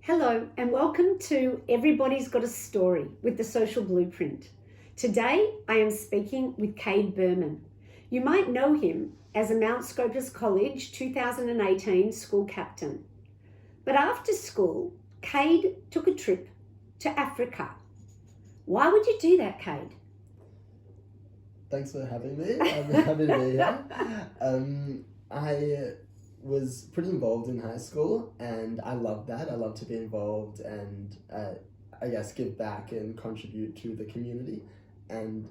Hello and welcome to Everybody's Got a Story with the Social Blueprint. Today I am speaking with Kade Berman. You might know him as a Mount Scopus College 2018 school captain. But after school, Kade took a trip to Africa. Why would you do that, Kade? Thanks for having me. I'm happy to be here. I was pretty involved in high school and I loved that. I love to be involved and I guess give back and contribute to the community. And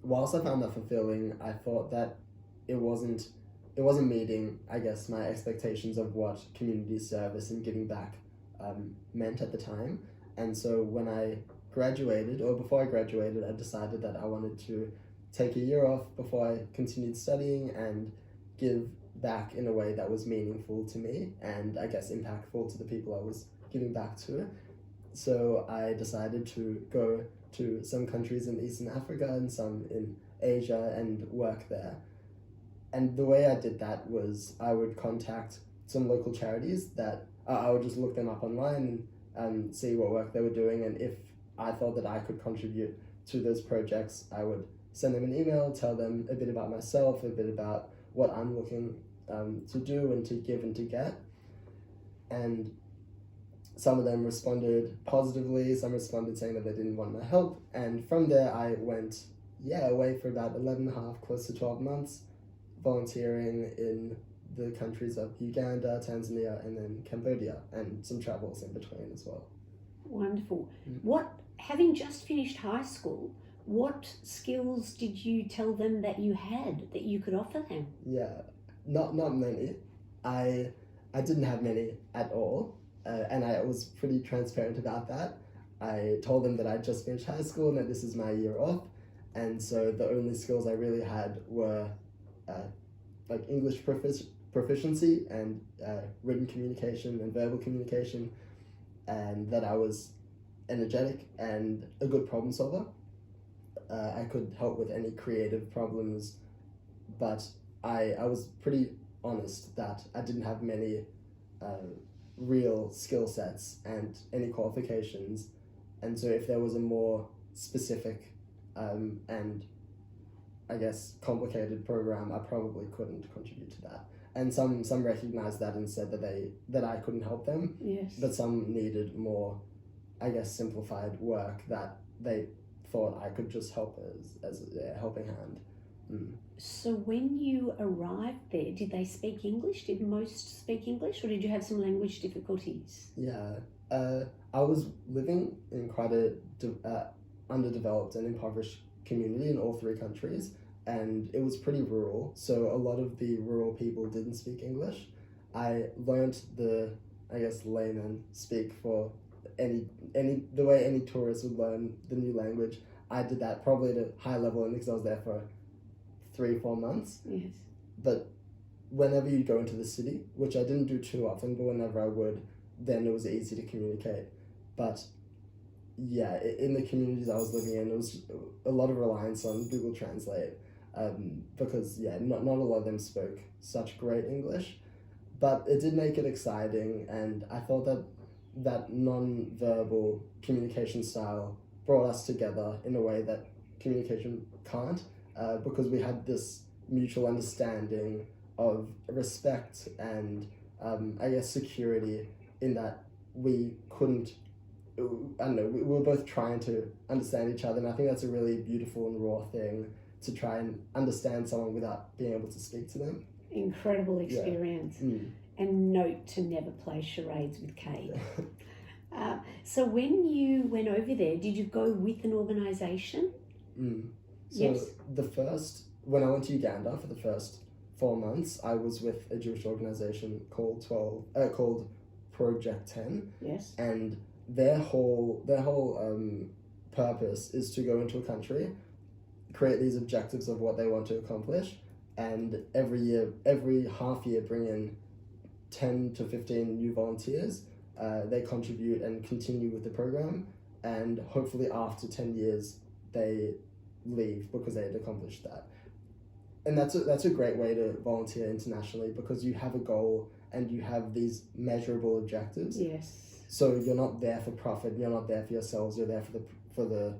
whilst I found that fulfilling, I thought that it wasn't meeting, I guess, my expectations of what community service and giving back meant at the time. And so when I graduated, or before I graduated, I decided that I wanted to take a year off before I continued studying and give back in a way that was meaningful to me and I guess impactful to the people I was giving back to. So I decided to go to some countries in Eastern Africa and some in Asia and work there. And the way I did that was I would contact some local charities that I would just look them up online and see what work they were doing, and if I thought that I could contribute to those projects, I would send them an email, tell them a bit about myself, a bit about what I'm looking to do and to give and to get. And some of them responded positively, some responded saying that they didn't want my help. And from there I went away for about 11 and a half, close to 12 months, volunteering in the countries of Uganda, Tanzania, and then Cambodia, and some travels in between as well. Wonderful. Having just finished high school, what skills did you tell them that you had that you could offer them? Yeah, not many. I didn't have many at all, and I was pretty transparent about that. I told them that I just finished high school and that this is my year off, and so the only skills I really had were like English proficiency and written communication and verbal communication, and that I was energetic and a good problem solver. I could help with any creative problems, but I was pretty honest that I didn't have many real skill sets and any qualifications, and so if there was a more specific and I guess complicated program, I probably couldn't contribute to that. And some recognized that and said that I couldn't help them. Yes. But some needed more, I guess, simplified work that they thought I could just help as a helping hand. So when you arrived there, did they speak English? Did most speak English, or did you have some language difficulties? Yeah, I was living in quite a underdeveloped and impoverished community in all three countries, and it was pretty rural, so a lot of the rural people didn't speak English. I learnt the, I guess, layman speak for the way any tourist would learn the new language. I did that probably at a high level, and because I was there for 3-4 months. Yes. But whenever you go into the city, which I didn't do too often, but whenever I would, then it was easy to communicate. But yeah, in the communities I was living in, it was a lot of reliance on Google Translate, because not a lot of them spoke such great English, but it did make it exciting, and I thought that non-verbal communication style brought us together in a way that communication can't, because we had this mutual understanding of respect and I guess security, in that we couldn't, I don't know, we were both trying to understand each other, and I think that's a really beautiful and raw thing, to try and understand someone without being able to speak to them. Incredible experience. Yeah. And note to never play charades with Kade. So when you went over there, did you go with an organisation? So yes. When I went to Uganda for the first 4 months, I was with a Jewish organisation called Project 10. Yes. And their whole purpose is to go into a country, create these objectives of what they want to accomplish, and every half year bring in 10 to 15 new volunteers. They contribute and continue with the program, and hopefully after 10 years they leave because they had accomplished that. And that's a great way to volunteer internationally, because you have a goal and you have these measurable objectives. Yes. So you're not there for profit, you're not there for yourselves, you're there for the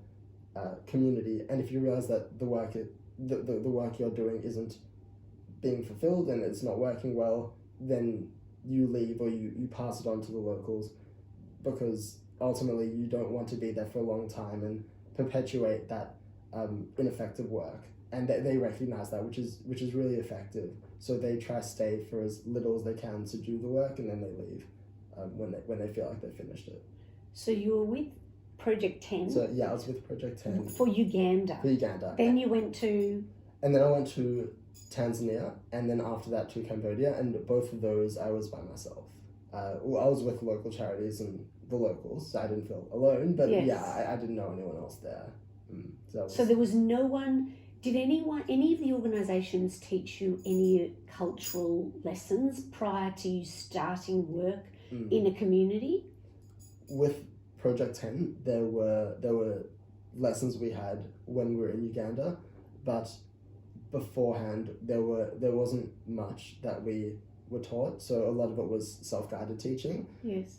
community. And if you realize that the work you're doing isn't being fulfilled and it's not working well, then you leave or you pass it on to the locals, because ultimately you don't want to be there for a long time and perpetuate that ineffective work. And they recognize that, which is really effective. So they try to stay for as little as they can to do the work, and then they leave when they feel like they've finished it. So you were with Project 10? So yeah, I was with Project 10. For Uganda? For Uganda. Then you went to? And then I went to Tanzania, and then after that to Cambodia, and both of those I was by myself. I was with local charities and the locals, so I didn't feel alone, but yes. yeah, I didn't know anyone else there. So there was no one. Did any of the organisations teach you any cultural lessons prior to you starting work in a community? With Project 10, there were lessons we had when we were in Uganda, but beforehand there wasn't much that we were taught. So a lot of it was self-guided teaching. Yes.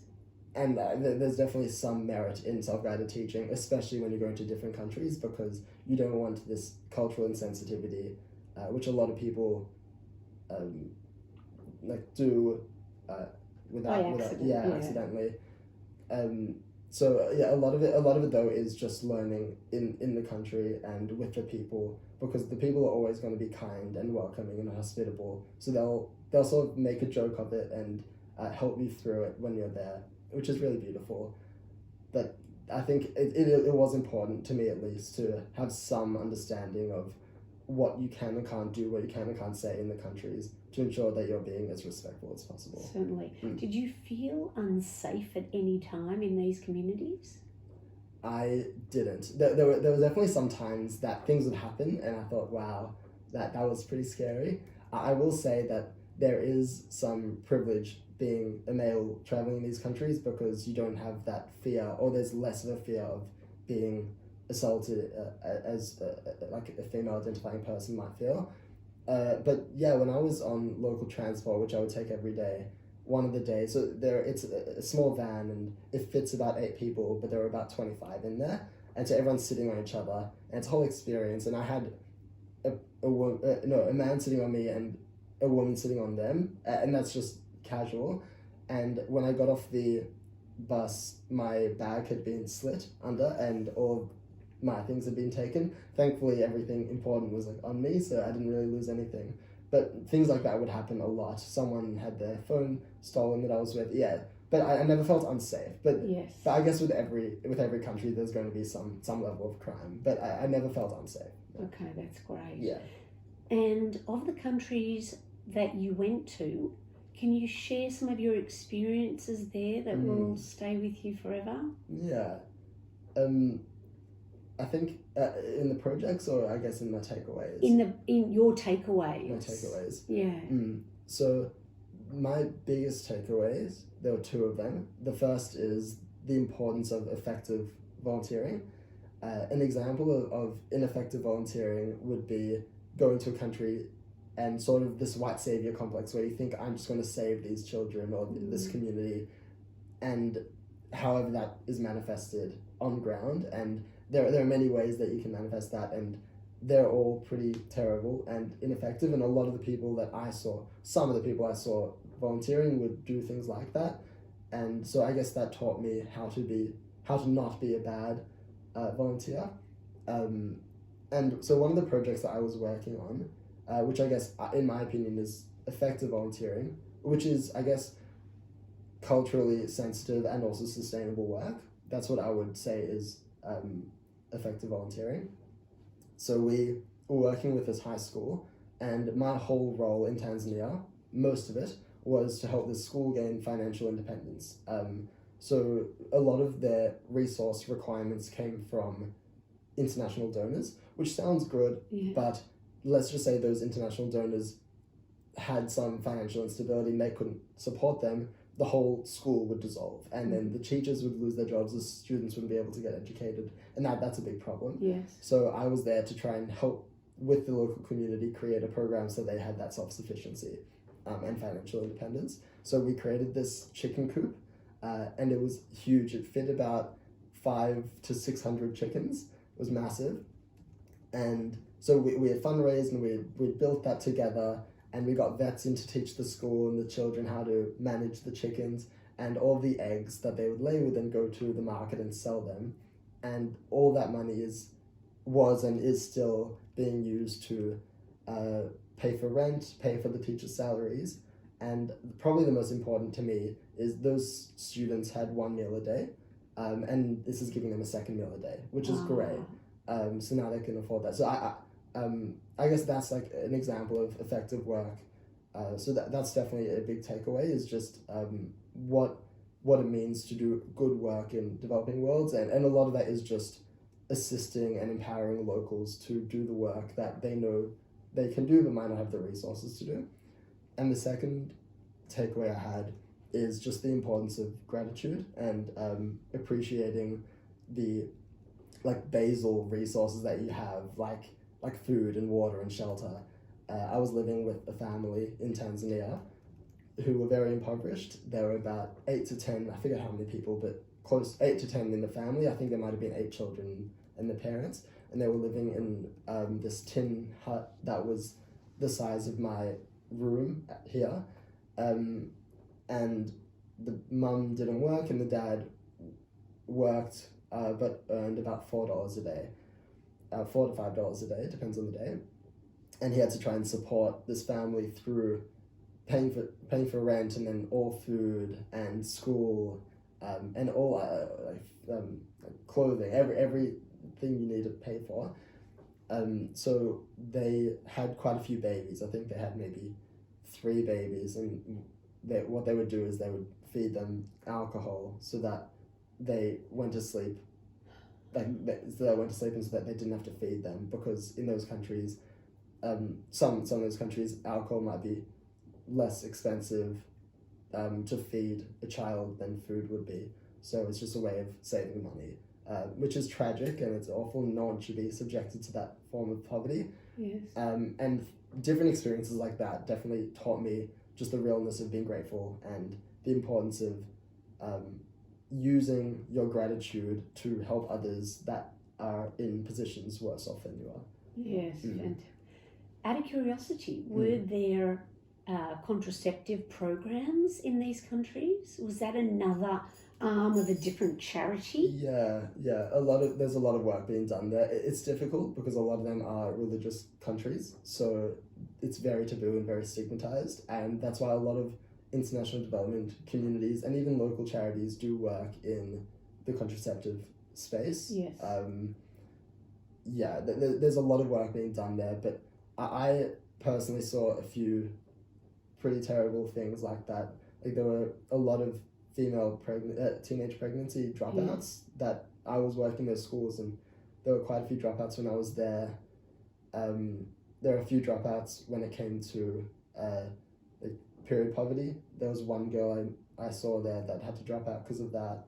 And there's definitely some merit in self-guided teaching, especially when you're going to different countries, because you don't want this cultural insensitivity, which a lot of people do without accidentally. So yeah, a lot of it though is just learning in the country and with the people, because the people are always going to be kind and welcoming and hospitable. So they'll sort of make a joke of it and help you through it when you're there, which is really beautiful. But I think it was important to me, at least, to have some understanding of what you can and can't do, what you can and can't say in the countries, to ensure that you're being as respectful as possible. Certainly. Did you feel unsafe at any time in these communities? I didn't. There were definitely some times that things would happen and I thought, wow, that was pretty scary. I will say that there is some privilege being a male traveling in these countries, because you don't have that fear, or there's less of a fear of being assaulted as like a female identifying person might feel. But yeah, when I was on local transport, which I would take every day, one of the days, so it's a small van and it fits about 8 people, but there were about 25 in there, and so everyone's sitting on each other, and it's a whole experience. And I had a man sitting on me and a woman sitting on them, and that's just casual. And when I got off the bus, my bag had been slit under and all my things had been taken. Thankfully, everything important was on me, so I didn't really lose anything. But things like that would happen a lot. Someone had their phone stolen that I was with. Yeah, but I never felt unsafe. But, yes. But I guess with every country, there's going to be some level of crime. But I never felt unsafe. Okay, that's great. Yeah. And of the countries that you went to, can you share some of your experiences there that will stay with you forever? Yeah. I think in the projects, or I guess in my takeaways. In your takeaways. My takeaways. Yeah. So my biggest takeaways, there were 2 of them. The first is the importance of effective volunteering. An example of ineffective volunteering would be going to a country and sort of this white savior complex where you think, I'm just going to save these children or this community, and however that is manifested on ground. And there are many ways that you can manifest that, and they're all pretty terrible and ineffective. And a lot of the people that I saw, some of the people I saw volunteering would do things like that. And so I guess that taught me how to not be a bad volunteer. And so one of the projects that I was working on, which I guess, in my opinion, is effective volunteering, which is, I guess, culturally sensitive and also sustainable work. That's what I would say is effective volunteering. So we were working with this high school, and my whole role in Tanzania, most of it, was to help the school gain financial independence. So a lot of their resource requirements came from international donors, which sounds good, but let's just say those international donors had some financial instability and they couldn't support them, the whole school would dissolve, and then the teachers would lose their jobs, the students wouldn't be able to get educated, and that's a big problem. Yes. So I was there to try and help with the local community create a program so they had that self-sufficiency and financial independence. So we created this chicken coop, and it was huge. It fit about 500 to 600 chickens. It was massive. And so we had fundraised and we built that together, and we got vets in to teach the school and the children how to manage the chickens, and all the eggs that they would lay would then go to the market and sell them. And all that money was and is still being used to pay for rent, pay for the teachers' salaries, and probably the most important to me is those students had 1 meal a day, and this is giving them a second meal a day, which is great. So now they can afford that. So I guess that's like an example of effective work. So that's definitely a big takeaway, is just what it means to do good work in developing worlds, and a lot of that is just assisting and empowering locals to do the work that they know they can do but might not have the resources to do. And the second takeaway I had is just the importance of gratitude and appreciating the basal resources that you have, like food and water and shelter. I was living with a family in Tanzania who were very impoverished. There were about 8 to 10, I forget how many people, but close 8 to 10 in the family. I think there might have been 8 children and the parents, and they were living in this tin hut that was the size of my room here, and the mum didn't work and the dad worked, but earned about $4 a day, $4 to $5 a day, depends on the day, and he had to try and support this family through paying for rent, and then all food and school, and all clothing, everything you need to pay for. So they had quite a few babies. I think they had maybe 3 babies, and what they would do is they would feed them alcohol so that they went to sleep. And so that they didn't have to feed them, because in those countries, some of those countries, alcohol might be less expensive to feed a child than food would be. So it's just a way of saving money, which is tragic, and it's awful. No one should be subjected to that form of poverty. Yes. And different experiences like that definitely taught me just the realness of being grateful and the importance of using your gratitude to help others that are in positions worse off than you are. Yes. And out of curiosity, were there contraceptive programs in these countries? Was that another arm of a different charity? Yeah. There's a lot of work being done there. It's difficult because a lot of them are religious countries, so it's very taboo and very stigmatized, and that's why a lot of international development communities and even local charities do work in the contraceptive space. Yes. There's a lot of work being done there, but I personally saw a few pretty terrible things like that. Like, there were a lot of female teenage pregnancy dropouts that I was working those schools, and there were quite a few dropouts when I was there. There were a few dropouts when it came to period poverty. There was one girl I saw there that had to drop out because of that.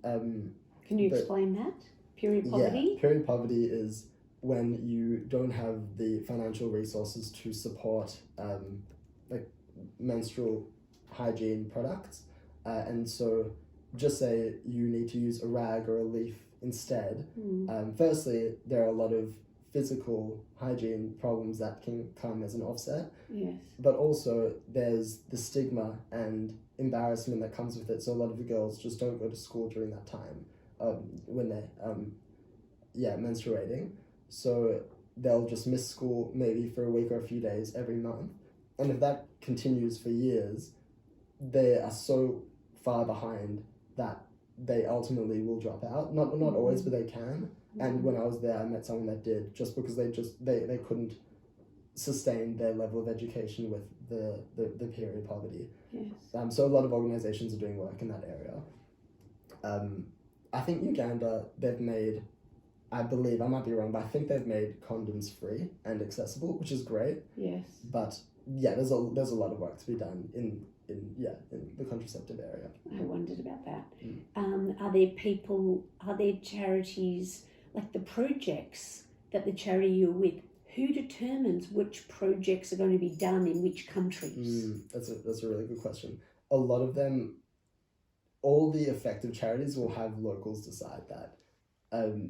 Can you explain that? Period poverty? Yeah, period poverty is when you don't have the financial resources to support menstrual hygiene products, and so just say you need to use a rag or a leaf instead. Firstly, there are a lot of physical hygiene problems that can come as an offset. Yes. But also there's the stigma and embarrassment that comes with it. So a lot of the girls just don't go to school during that time when they're menstruating. So they'll just miss school maybe for a week or a few days every month. And if that continues for years, they are so far behind that they ultimately will drop out. Not always, but they can. And when I was there, I met someone that did, just because they couldn't sustain their level of education with the period poverty. Yes. So a lot of organizations are doing work in that area. I think Uganda, they've made, I believe, I might be wrong, but I think they've made condoms free and accessible, which is great. Yes. But yeah, there's a lot of work to be done in the contraceptive area. I wondered about that. Are there charities, like the projects that the charity you're with, who determines which projects are going to be done in which countries? That's a really good question. A lot of them, all the effective charities will have locals decide that.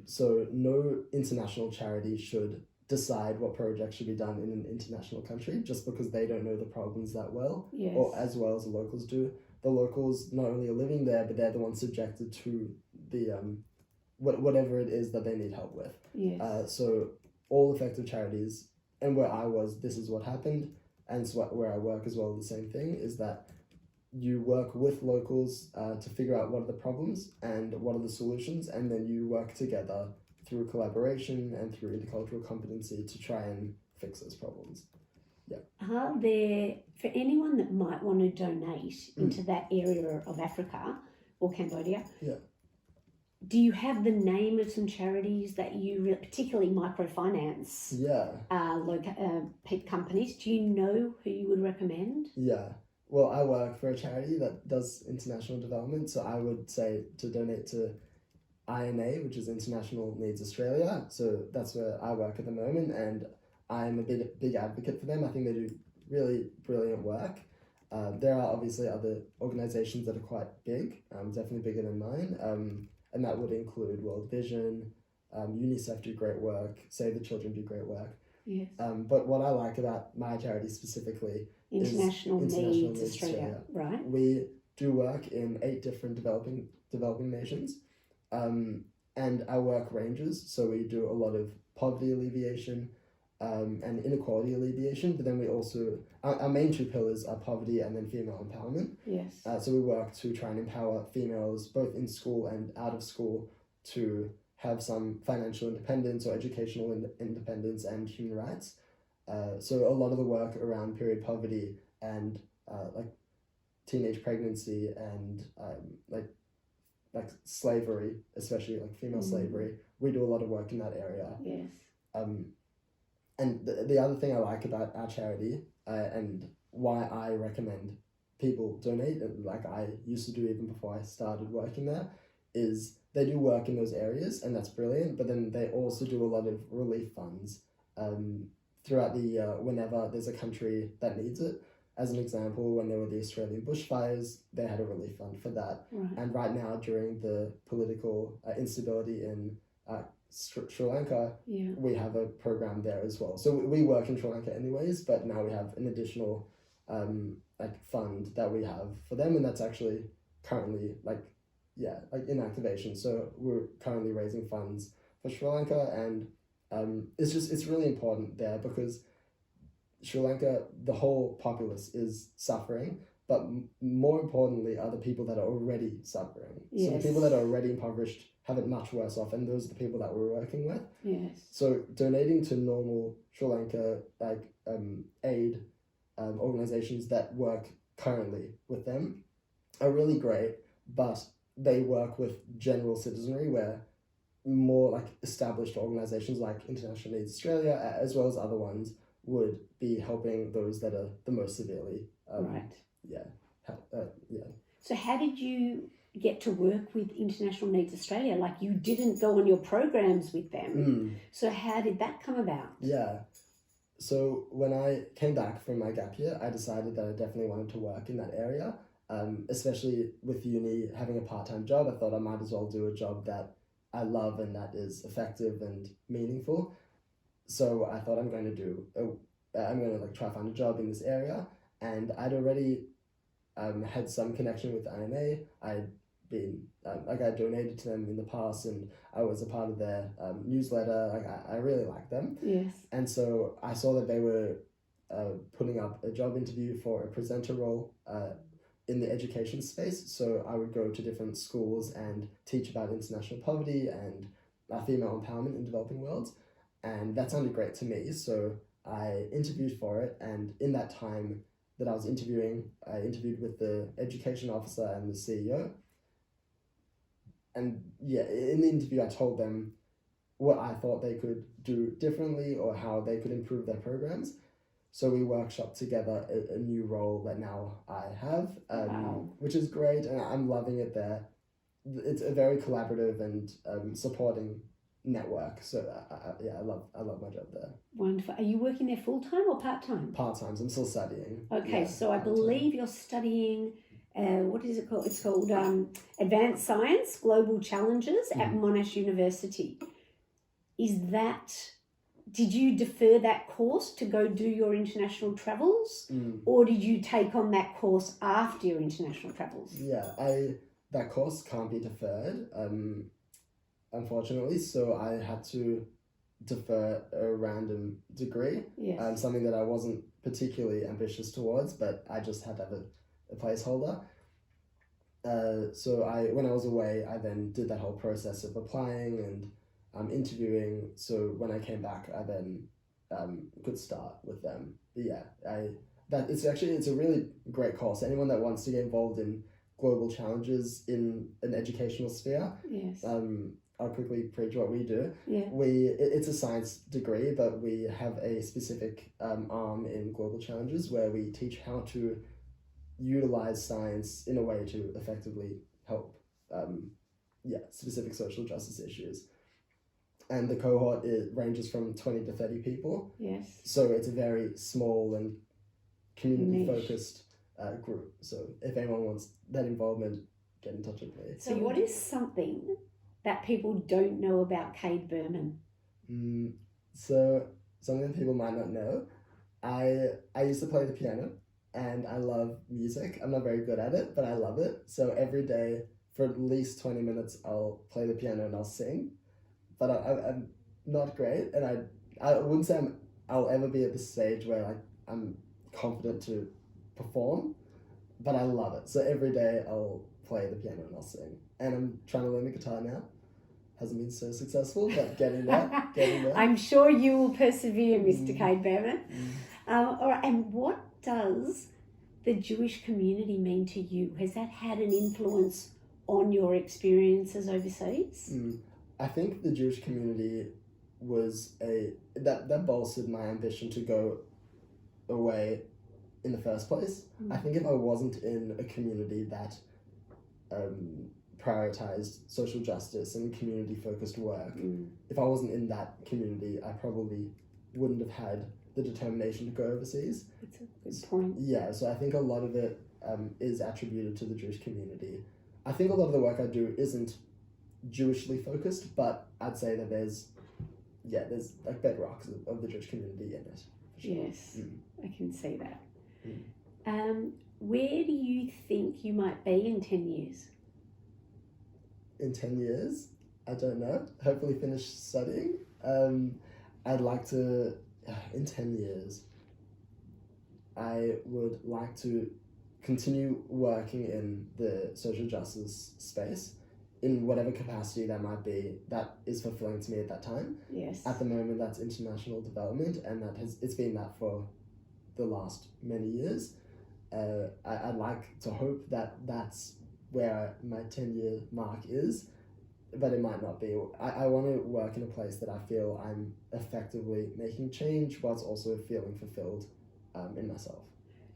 So no international charity should decide what projects should be done in an international country just because they don't know the problems that well, Yes. or as well as the locals do. The locals not only are living there, but they're the ones subjected to the whatever it is that they need help with. Yes. So all effective charities, and where I was, this is what happened, and so where I work as well, the same thing, is that you work with locals to figure out what are the problems and what are the solutions, and then you work together through collaboration and through intercultural competency to try and fix those problems. Yeah. Are there, for anyone that might want to donate into that area of Africa or Cambodia, do you have the name of some charities that you, particularly microfinance companies, do you know who you would recommend? Yeah. Well, I work for a charity that does international development, so I would say to donate to INA, which is International Needs Australia. So that's where I work at the moment, and I'm a big advocate for them. I think they do really brilliant work. There are obviously other organisations that are quite big, definitely bigger than mine, and that would include World Vision, UNICEF do great work, Save the Children do great work. Yes. But what I like about my charity specifically International Needs Australia, right? We do work in 8 different developing nations, and our work ranges. So we do a lot of poverty alleviation and inequality alleviation, but then we also, our main 2 pillars are poverty and then female empowerment. Yes. So we work to try and empower females both in school and out of school to have some financial independence or educational independence and human rights. So a lot of the work around period poverty and like teenage pregnancy and like slavery, especially like female slavery, we do a lot of work in that area. Yes. And the other thing I like about our charity and why I recommend people donate, like I used to do even before I started working there, is they do work in those areas, and that's brilliant, but then they also do a lot of relief funds throughout the year whenever there's a country that needs it. As an example, when there were the Australian bushfires, they had a relief fund for that. Right. And right now, during the political instability in Sri Lanka, we have a program there as well. So we work in Sri Lanka anyways, but now we have an additional fund that we have for them, and that's actually currently in activation. So we're currently raising funds for Sri Lanka, and it's really important there because Sri Lanka, the whole populace is suffering, but more importantly are the people that are already suffering. Yes. So the people that are already impoverished have it much worse off, and those are the people that we're working with. Yes. So donating to normal Sri Lanka aid organizations that work currently with them are really great, but they work with general citizenry where more like established organizations like International Needs Australia, as well as other ones, would be helping those that are the most severely. So how did you get to work with International Needs Australia? Like, you didn't go on your programs with them. So how did that come about? Yeah. So when I came back from my gap year, I decided that I definitely wanted to work in that area. Especially with uni having a part-time job, I thought I might as well do a job that I love and that is effective and meaningful. So I thought I'm going to try find a job in this area, and I'd already had some connection with INA. I'd been I donated to them in the past, and I was a part of their newsletter. I really liked them. Yes. And so I saw that they were putting up a job interview for a presenter role in the education space. So I would go to different schools and teach about international poverty and female empowerment in developing worlds. And that sounded great to me. So I interviewed for it. And in that time that I was interviewing, I interviewed with the education officer and the CEO. And in the interview, I told them what I thought they could do differently or how they could improve their programs. So we workshopped together a new role that now I have, which is great, and I'm loving it there. It's a very collaborative and supporting network. So I love my job there. Wonderful. Are you working there full-time or part-time? Part-time. I'm still studying. Okay, Yeah, so I part-time. believe you're studying, what is it called? It's called Advanced Science, Global Challenges at Monash University. Did you defer that course to go do your international travels, or did you take on that course after your international travels? Yeah, that course can't be deferred, unfortunately, so I had to defer a random degree, Yes. something that I wasn't particularly ambitious towards, but I just had to have a placeholder. So when I was away, I then did that whole process of applying and interviewing. So when I came back, I then could start with them. But yeah, it's a really great course. Anyone that wants to get involved in global challenges in an educational sphere, Yes. I'll quickly preach what we do. Yeah. It's a science degree, but we have a specific arm in global challenges where we teach how to utilize science in a way to effectively help specific social justice issues. And the cohort ranges from 20 to 30 people. Yes. So it's a very small and community-focused group. So if anyone wants that involvement, get in touch with me. So what is something that people don't know about Kade Berman? So something that people might not know, I used to play the piano and I love music. I'm not very good at it, but I love it. So every day for at least 20 minutes, I'll play the piano and I'll sing. But I'm not great, and I wouldn't say I'll ever be at the stage where I'm confident to perform, but I love it. So every day I'll play the piano and I'll sing. And I'm trying to learn the guitar now. Hasn't been so successful, but getting there. I'm sure you will persevere, Mr. Kade Berman. All right, and what does the Jewish community mean to you? Has that had an influence on your experiences overseas? I think the Jewish community was that bolstered my ambition to go away in the first place. I think if I wasn't in a community that prioritized social justice and community-focused work, if I wasn't in that community, I probably wouldn't have had the determination to go overseas. That's a good point. Yeah, so I think a lot of it is attributed to the Jewish community. I think a lot of the work I do isn't Jewishly focused, but I'd say that there's like bedrocks of the Jewish community in it. For sure. Yes, I can see that. Where do you think you might be in 10 years? In 10 years? I don't know. Hopefully finish studying. I'd like to, in 10 years, I would like to continue working in the social justice space in whatever capacity that might be, that is fulfilling to me at that time. Yes. At the moment, that's international development, and it's been that for the last many years. I'd like to hope that that's where my 10-year mark is, but it might not be. I want to work in a place that I feel I'm effectively making change whilst also feeling fulfilled in myself,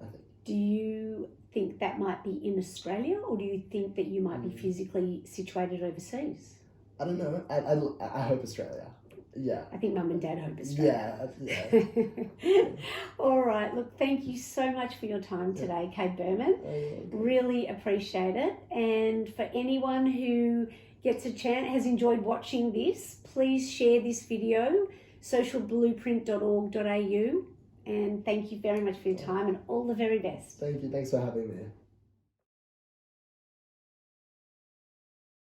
I think. Do you think that might be in Australia, or do you think that you might be physically situated overseas? I don't know. I hope Australia. Yeah. I think Mum and Dad hope Australia. Yeah. All right. Look, thank you so much for your time today, Kade Berman. Really appreciate it. And for anyone who gets a chance, has enjoyed watching this, please share this video, socialblueprint.org.au. And thank you very much for your time and all the very best. Thank you. Thanks for having me.